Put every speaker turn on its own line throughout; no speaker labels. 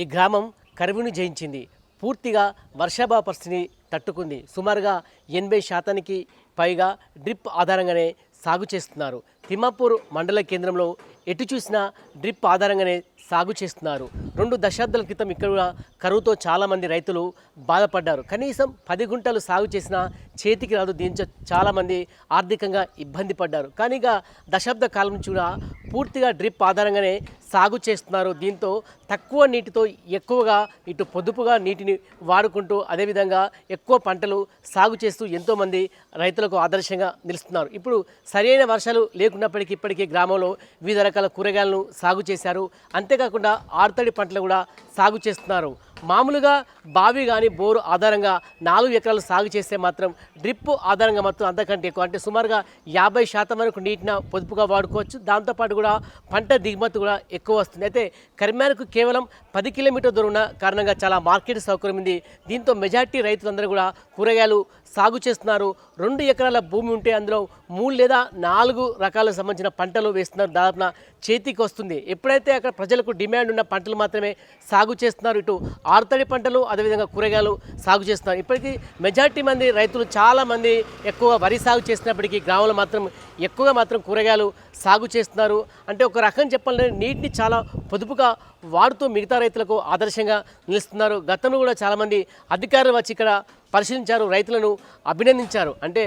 ఈ గ్రామం కరువును జయించింది. పూర్తిగా వర్షాభావ పరిస్థితిని తట్టుకుంది. సుమారుగా 80% పైగా డ్రిప్ ఆధారంగానే సాగు చేస్తున్నారు. తిమ్మాపూర్ మండల కేంద్రంలో ఎటు చూసినా డ్రిప్ ఆధారంగానే సాగు చేస్తున్నారు. 2 దశాబ్దాల క్రితం ఇక్కడ కరువుతో చాలామంది రైతులు బాధపడ్డారు. కనీసం 10 గుంటలు సాగు చేసినా చేతికి రాదు. దీంతో చాలామంది ఆర్థికంగా ఇబ్బంది పడ్డారు. కానీ ఇక దశాబ్ద కాలం నుంచి కూడా పూర్తిగా డ్రిప్ ఆధారంగానే సాగు చేస్తున్నారు. దీంతో తక్కువ నీటితో ఎక్కువగా ఇటు పొదుపుగా నీటిని వాడుకుంటూ అదేవిధంగా ఎక్కువ పంటలు సాగు చేస్తూ ఎంతోమంది రైతులకు ఆదర్శంగా నిలుస్తున్నారు. ఇప్పుడు సరైన వర్షాలు లేకున్నప్పటికీ ఇప్పటికీ గ్రామంలో వివిధ రకాల కూరగాయలను సాగు చేశారు. అంతేకాకుండా ఆరుతడి పంటలు కూడా సాగు చేస్తున్నారు. మామూలుగా బావి కానీ బోరు ఆధారంగా 4 ఎకరాలు సాగు చేస్తే మాత్రం డ్రిప్ ఆధారంగా మాత్రం అంతకంటే ఎక్కువ అంటే సుమారుగా 50% వరకు నీటిని పొదుపుగా వాడుకోవచ్చు. దాంతోపాటు కూడా పంట దిగుమతి కూడా ఎక్కువ వస్తుంది. అయితే కరిమేరకు కేవలం 10 కిలోమీటర్ దూరం ఉన్న కారణంగా చాలా మార్కెట్ సౌకర్యం ఉంది. దీంతో మెజార్టీ రైతులందరూ కూడా కూరగాయలు సాగు చేస్తున్నారు. 2 ఎకరాల భూమి ఉంటే అందులో 3 లేదా 4 రకాలకు సంబంధించిన పంటలు వేస్తున్నారు. దాదాపున చేతికి వస్తుంది. ఎప్పుడైతే అక్కడ ప్రజలకు డిమాండ్ ఉన్న పంటలు మాత్రమే సాగు చేస్తున్నారు. ఇటు ఆరుతడి పంటలు అదేవిధంగా కూరగాయలు సాగు చేస్తున్నారు. ఇప్పటికీ మెజార్టీ మంది రైతులు చాలామంది ఎక్కువ వరి సాగు చేసినప్పటికీ గ్రామంలో మాత్రం ఎక్కువగా మాత్రం కూరగాయలు సాగు చేస్తున్నారు. అంటే ఒక రకం చెప్పాలంటే నీటిని చాలా పొదుపుగా వాడుతూ మిగతా రైతులకు ఆదర్శంగా నిలుస్తున్నారు. గతంలో కూడా చాలామంది అధికారులు వచ్చి ఇక్కడ పరిశీలించారు, రైతులను అభినందించారు. అంటే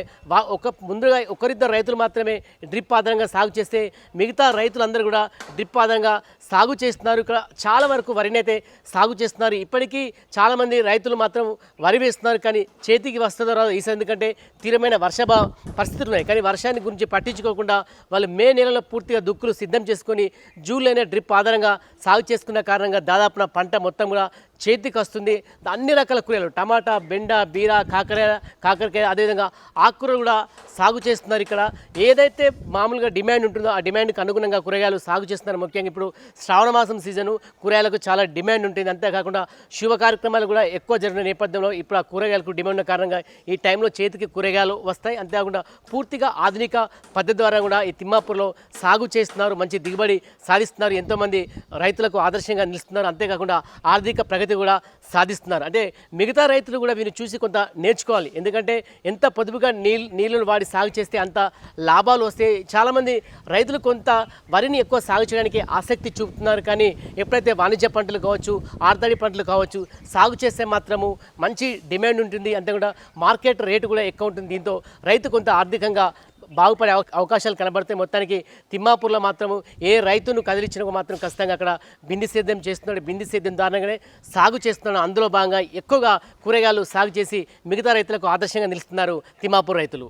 ముందుగా ఒకరిద్దరు రైతులు మాత్రమే డ్రిప్ ఆధారంగా సాగు చేస్తే మిగతా రైతులందరూ కూడా డ్రిప్ ఆధారంగా సాగు చేస్తున్నారు. ఇక్కడ చాలా వరకు వరినైతే సాగు చేస్తున్నారు. ఇప్పటికీ చాలామంది రైతులు మాత్రం వరి వేస్తున్నారు. కానీ చేతికి వస్తుందో రాదో ఈసారి, ఎందుకంటే తీవ్రమైన వర్షాభావ పరిస్థితులు ఉన్నాయి. కానీ వర్షాన్ని గురించి పట్టించుకోకుండా వాళ్ళు మే నెలలో పూర్తిగా దుక్కులు సిద్ధం చేసుకొని జూన్లోనే డ్రిప్ ఆధారంగా సాగు చేసుకున్న కారణంగా దాదాపున పంట మొత్తం కూడా చేతికి వస్తుంది. అన్ని రకాల కూరగాయలు టమాటా, బెండ, బీర, కాకరకాయ అదేవిధంగా ఆకుకూరలు కూడా సాగు చేస్తున్నారు. ఇక్కడ ఏదైతే మామూలుగా డిమాండ్ ఉంటుందో ఆ డిమాండ్కి అనుగుణంగా కూరగాయలు సాగు చేస్తున్నారు. ముఖ్యంగా ఇప్పుడు శ్రావణ మాసం సీజను కూరగాయలకు చాలా డిమాండ్ ఉంటుంది. అంతేకాకుండా శుభ కార్యక్రమాలు కూడా ఎక్కువ జరిగిన నేపథ్యంలో ఇప్పుడు ఆ కూరగాయలకు డిమాండ్ ఉన్న కారణంగా ఈ టైంలో చేతికి కూరగాయలు వస్తాయి. అంతేకాకుండా పూర్తిగా ఆధునిక పద్ధతి ద్వారా కూడా ఈ తిమ్మాపూర్లో సాగు చేస్తున్నారు. మంచి దిగుబడి సాధిస్తున్నారు. ఎంతోమంది రైతులకు ఆదర్శంగా నిలుస్తున్నారు. అంతేకాకుండా ఆర్థిక ప్రగతి కూడా సాధిస్తున్నారు. అంటే మిగతా రైతులు కూడా వీరిని చూసి కొంత నేర్చుకోవాలి. ఎందుకంటే ఎంత పొదుపుగా నీళ్ళను వాడి సాగు చేస్తే అంత లాభాలు వస్తాయి. చాలామంది రైతులు కొంత వరిని ఎక్కువ సాగు చేయడానికి ఆసక్తి చూపుతున్నారు. కానీ ఎప్పుడైతే వాణిజ్య పంటలు కావచ్చు, ఆరుతడి పంటలు కావచ్చు సాగు చేస్తే మాత్రము మంచి డిమాండ్ ఉంటుంది. అంతేకాకుండా మార్కెట్ రేటు కూడా ఎక్కువ ఉంటుంది. దీంతో రైతు కొంత ఆర్థికంగా బాగుపడే అవకాశాలు కనబడతాయి. మొత్తానికి తిమ్మాపూర్లో మాత్రము ఏ రైతును కదిలించినా మాత్రం ఖచ్చితంగా అక్కడ బింది సేద్యం చేస్తున్నాడు. బింది సేద్యం దారుణంగానే సాగు చేస్తున్నాడు. అందులో భాగంగా ఎక్కువగా కూరగాయలు సాగు చేసి మిగతా రైతులకు ఆదర్శంగా నిలుస్తున్నారు తిమ్మాపూర్ రైతులు.